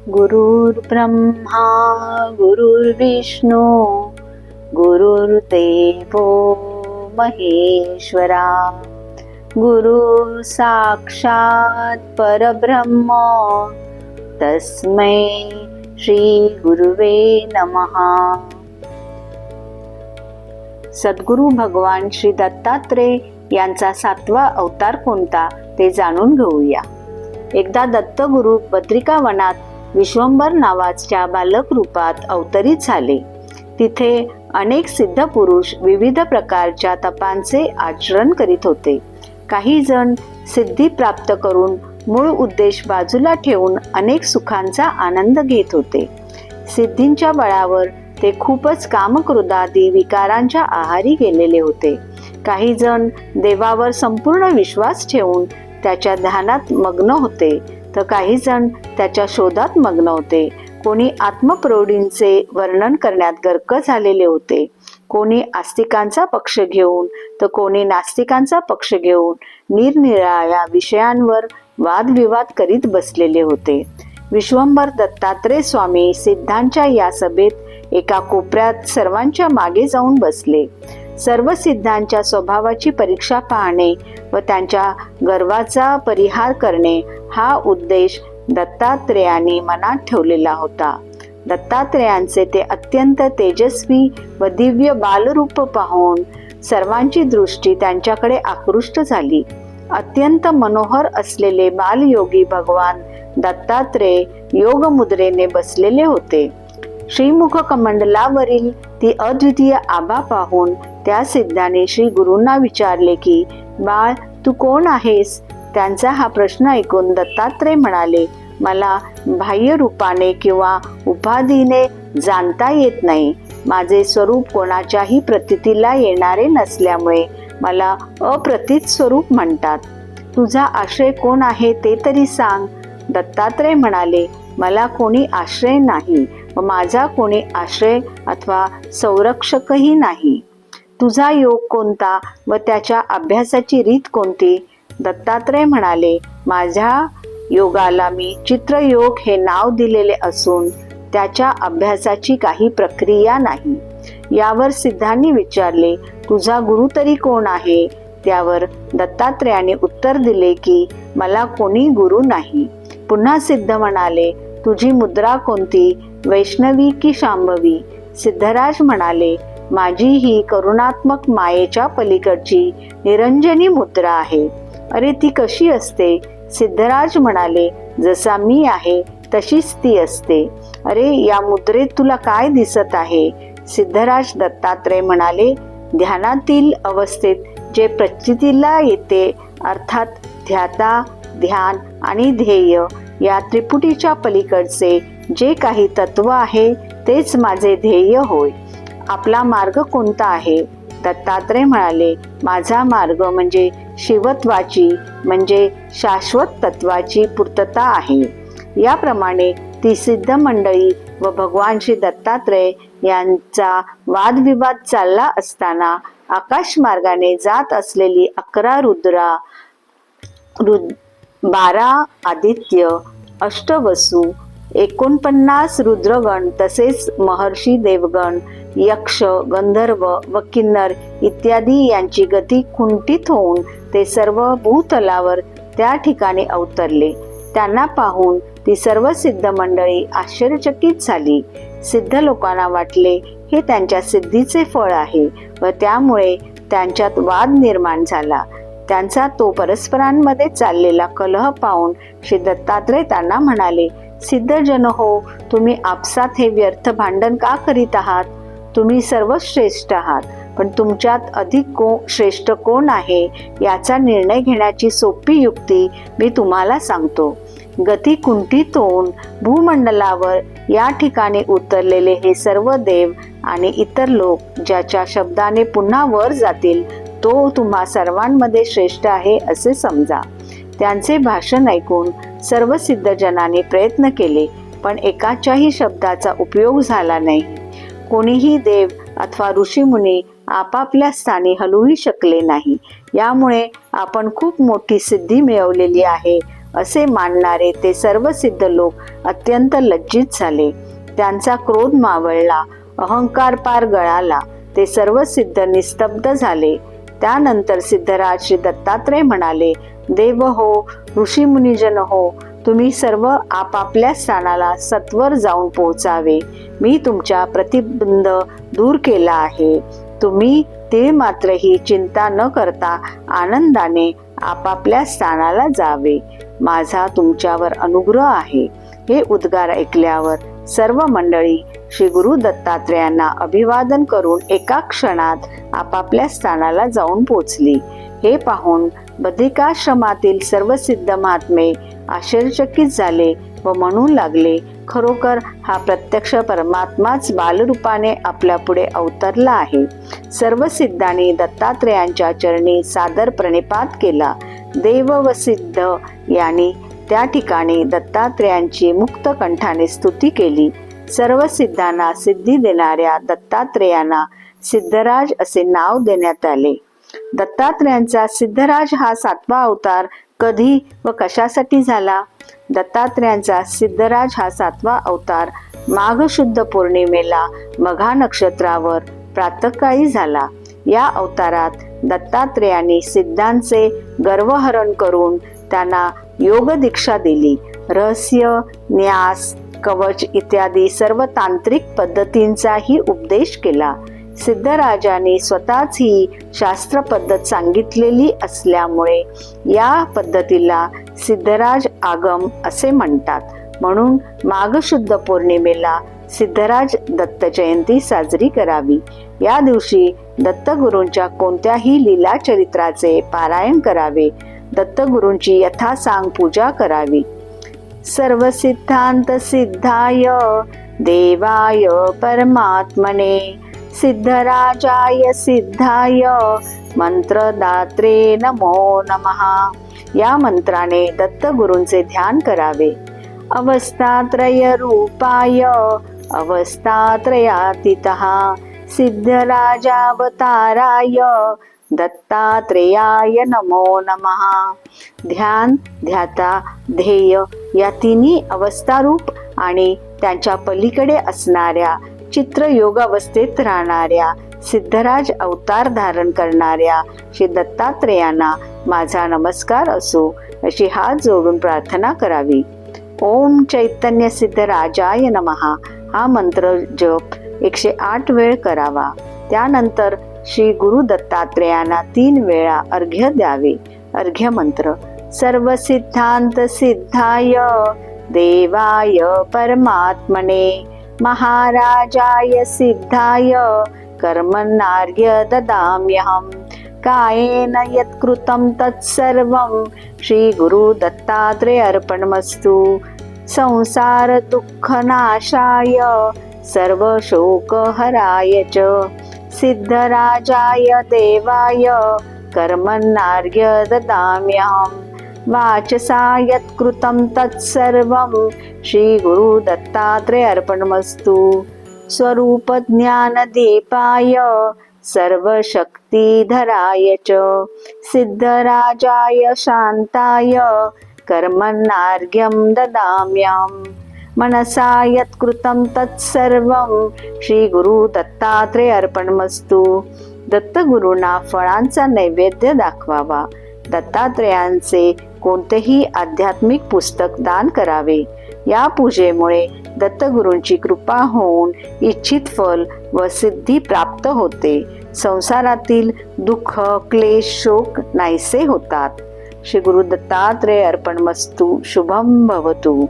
गुरुर्ब्रह्मा गुरुर्विष्णू गुरुर्देवो महेश्वरा गुरु साक्षात परब्रह्म तस्मै श्री गुरुवे नमः। सद्गुरु भगवान श्री दत्तात्रेय यांचा 7वा अवतार कोणता ते जाणून घेऊया। एकदा दत्तगुरु बद्रिका वनात विश्वंभर नावाच्या बालक रूपात अवतरित झाले। तिथे अनेक सिद्ध पुरुष विविध प्रकारच्या तपांचे आचरण करीत होते। काही जण सिद्धी प्राप्त करून मूळ उद्देश बाजूला ठेवून अनेक सुखांचा आनंद घेत होते। सिद्धींच्या बळावर ते खूपच कामक्रोधादी विकारांच्या आहारी गेलेले होते। काही जण देवावर संपूर्ण विश्वास ठेवून त्याच्या ध्यानात मग्न होते, तर काही जण त्याच्या शोधात मग्न होते। कोणी आत्मप्रौढींचे वर्णन करण्यात गर्क झालेले होते, कोणी आस्तिकांचा पक्ष घेऊन तर कोणी नास्तिकांचा पक्ष घेऊन निरनिराळ्या विषयांवर वादविवाद करीत बसलेले होते। विश्वंभर दत्तात्रेय स्वामी सिद्धांच्या या सभेत एका कोपऱ्यात सर्वांच्या मागे जाऊन बसले। सर्व सिद्धांच्या स्वभावाची परीक्षा पाहणे व त्यांच्या गर्वाचा परिहार करणे हा उद्देश दत्तात्रेयांनी मनात ठेवलेला होता। दत्तात्रेयांचे ते अत्यंत तेजस्वी व दिव्य बालरूप पाहून सर्वांची दृष्टी त्यांच्याकडे आकृष्ट झाली। अत्यंत मनोहर असलेले बालयोगी भगवान दत्तात्रेय योग मुद्रेने बसलेले होते। श्रीमुख कमंडलावरील ती अद्वितीय आभा पाहून त्या सिद्धाने श्री गुरूंना विचारले की, बाळ तू कोण आहेस? त्यांचा हा प्रश्न ऐकून दत्तात्रेय म्हणाले, मला बाह्य रूपाने किंवा उपाधीने जाणता येत नाही। माझे स्वरूप कोणाच्याही प्रतीतीला येणारे नसल्यामुळे मला अप्रतीत स्वरूप म्हणतात। तुझा आश्रय कोण आहे ते तरी सांग। दत्तात्रेय म्हणाले, मला कोणी आश्रय नाही व माझा कोणी आश्रय अथवा संरक्षकही नाही। तुझा योग कोणता व त्याच्या अभ्यासाची रीत कोणती? दत्तात्रेय म्हणाले, माझ्या योगाला मी चित्रयोग हे नाव दिलेले असून त्याच्या अभ्यासाची काही प्रक्रिया नाही। यावर सिद्धांनी विचारले, तुझा गुरु तरी कोण आहे? त्यावर दत्तात्रेयाने उत्तर दिले की, मला कोणी गुरु नाही। पुन्हा सिद्ध म्हणाले, तुझी मुद्रा कोणती, वैष्णवी की शांभवी? सिद्धराज म्हणाले, माझी ही करुणात्मक मायेच्या पलीकडची निरंजनी मुद्रा आहे। अरे ती कशी असते? सिद्धराज म्हणाले, जसा मी आहे तशीच ती असते। अरे या मुद्रेत तुला काय दिसत आहे? सिद्धराज दत्तात्रेय म्हणाले, ध्यानातील अवस्थेत जे प्रचितीला येते, अर्थात ध्याता, ध्यान आणि ध्येय या त्रिपुटीच्या पलीकडचे जे काही तत्व आहे तेच माझे ध्येय होय। आपला मार्ग कोणता आहे? दत्तात्रेय म्हणाले, माझा मार्ग म्हणजे शिवत्वाची म्हणजे शाश्वत तत्वाची पूर्तता आहे। याप्रमाणे ती सिद्ध मंडळी व भगवान श्री दत्तात्रेय यांचा वादविवाद चालला असताना आकाश मार्गाने जात असलेली 11 रुद्रा, 12 आदित्य, अष्टवसु, 49 रुद्रगण तसेच महर्षी देवगण, यक्ष, गंधर्व व किन्नर इत्यादी यांची गती खुंटीत होऊन ते सर्व भूतलावर त्या ठिकाणी अवतरले। त्यांना पाहून ती सर्व सिद्ध मंडळी आश्चर्यचकित झाली। सिद्ध लोकांना वाटले हे त्यांच्या सिद्धीचे फळ आहे व त्यामुळे त्यांच्यात वाद निर्माण झाला। त्यांचा तो परस्परांमध्ये चाललेला कलह पाहून श्री दत्तात्रेय त्यांना म्हणाले, सिद्धजन हो, तुम्ही आपसात हे व्यर्थ भांडण का करीत आहात? तुम्ही सर्वश्रेष्ठ आहात, पण तुमच्यात अधिक श्रेष्ठ कोण आहे याचा निर्णय घेण्याची सोपी युक्ती मी तुम्हाला सांगतो। गती कुंठित होऊन भूमंडलावर या ठिकाणी उतरलेले हे सर्व देव आणि इतर लोक ज्याच्या शब्दाने पुन्हा वर जातील तो तुम्हा सर्वांमध्ये श्रेष्ठ आहे असे समजा। त्यांचे भाषण ऐकून सर्व सिद्धजनांनी प्रयत्न केले, पण एकाच्याही शब्दाचा उपयोग झाला नाही। कोणीही देव अथवा ऋषीमुनी आपापल्या स्थानी हलूही शकले नाही। यामुळे आपण खूप मोठी सिद्धी मिळवलेली आहे असे मानणारे ते सर्व सिद्ध लोक अत्यंत लज्जित झाले. त्यांचा क्रोध मावळला, अहंकार पार गळाला. ते सर्व सिद्ध निस्तब्ध झाले. त्यानंतर सिद्धराज श्री दत्तात्रय म्हणाले, देव हो, ऋषी मुनिजन हो, तुम्ही सर्व आपापल्या स्थानाला सत्वर जाऊन पोहोचावे. मी तुमच्या प्रतिबंध दूर केला आहे. तुम्ही ते मात्र ही चिंता न करता आनंदाने आपापल्या स्थानाला जावे. माझा तुमच्यावर अनुग्रह आहे. हे उद्गार ऐकल्यावर सर्व मंडळी श्री गुरु दत्तात्रेयांना अभिवादन करून एका क्षणात आपापल्या स्थानाला जाऊन पोचली. हे पाहून बद्रिकाश्रमातील सर्व सिद्ध महात्मे आश्चर्यचकित झाले व म्हणू लागले, खरोखर हा प्रत्यक्ष परमात्माच बालरूपाने आपल्या पुढे अवतरला आहे. सर्व सिद्धांनी दत्तात्रेयांच्या चरणी सादर प्रणिपात केला. देव व सिद्ध यांनी त्या ठिकाणी दत्तात्रेयांची मुक्त कंठाने स्तुती केली. सर्व सिद्धांना सिद्धी देणाऱ्या दत्तात्रेयांना सिद्धराज असे नाव देण्यात आले. दत्तात्रेयांचा सिद्धराज हा 7वा अवतार कधी व कशासाठी झाला? दत्तात्रेयांचा सिद्धराज हा 7वा अवतार माघ शुद्ध पौर्णिमेला मघा नक्षत्रावर प्रातःकाळी झाला. या अवतारात दत्तात्रेयांनी सिद्धांचे गर्वहरण करून त्यांना योग दीक्षा दिली. रहस्य, न्यास, कवच इत्यादी सर्व तांत्रिक पद्धतींचाही उपदेश केला. सिद्धराजांनी स्वतःच ही शास्त्र पद्धत सांगितलेली असल्यामुळे या पद्धतीला सिद्धराज आगम असे म्हणतात. म्हणून माघ शुद्ध पौर्णिमेला सिद्धराज दत्त जयंती साजरी करावी. या दिवशी दत्तगुरूंच्या कोणत्याही लीला चरित्राचे पारायण करावे. दत्तगुरूंची यथासांग पूजा करावी. सर्व सिद्धांत सिद्धाय देवाय परमात्मने सिद्धराजाय सिद्धाय मंत्रदात्रे नमो नमः. या मंत्राने दत्तगुरूंचे ध्यान करावे. अवस्थात्रय रूपाय अवस्थात्रयातीतः सिद्धराजावताराय दत्तात्रेयाय नमो नमः. ध्यान, ध्याता, ध्येय या तिन्ही अवस्थारूप आणि त्यांच्या पलीकडे असणाऱ्या चित्रयोग अवस्थेत राहणाऱ्या सिद्धराज अवतार धारण करणाऱ्या श्री दत्तात्रेयांना माझा नमस्कार असो अशी हात जोडून प्रार्थना करावी. ओम चैतन्य सिद्धराजाय नमः हा मंत्र जप 108 वेळ करावा. त्यानंतर श्री गुरु दत्तात्रेयांना 3 वेळा अर्घ्य द्यावे. अर्घ्य मंत्र: सर्व सिद्धांत सिद्धाय देवाय परमात्मने महाराजाय सिद्धाय कर्मणार्घ्य ददाम्यहम्. कायेन यत्कृतं तत्सर्वं श्री गुरु दत्तात्रेय अर्पणमस्तु. संसार दुःखनाशाय सर्व शोकहराय च सिद्धराजाय देवाय कर्मणार्घ्य ददाम्यहम्. वाचसा यत्कृतं तत्सर्वं श्री गुरु दत्तात्रेय अर्पणमस्तु. स्वरूप ज्ञान दीपाय सर्वशक्तिधराय च सिद्धराजाय शांताय कर्मणार्घ्यं ददाम्यहम्. मनसा यत्कृतं तत्सर्वं श्री गुरु दत्तात्रेय अर्पणमस्तु. दत्तगुरूंना फळांचा नैवेद्य दाखवावा. दत्तात्रेयांचे कोणतेही आध्यात्मिक पुस्तक दान करावे. या पूजेमुळे दत्तगुरूंची कृपा होऊन इच्छित फल व सिद्धी प्राप्त होते. संसारातील दुःख, क्लेश, शोक नाहीसे होतात. श्री गुरु दत्तात्रेय अर्पणमस्तु. शुभम भवतु.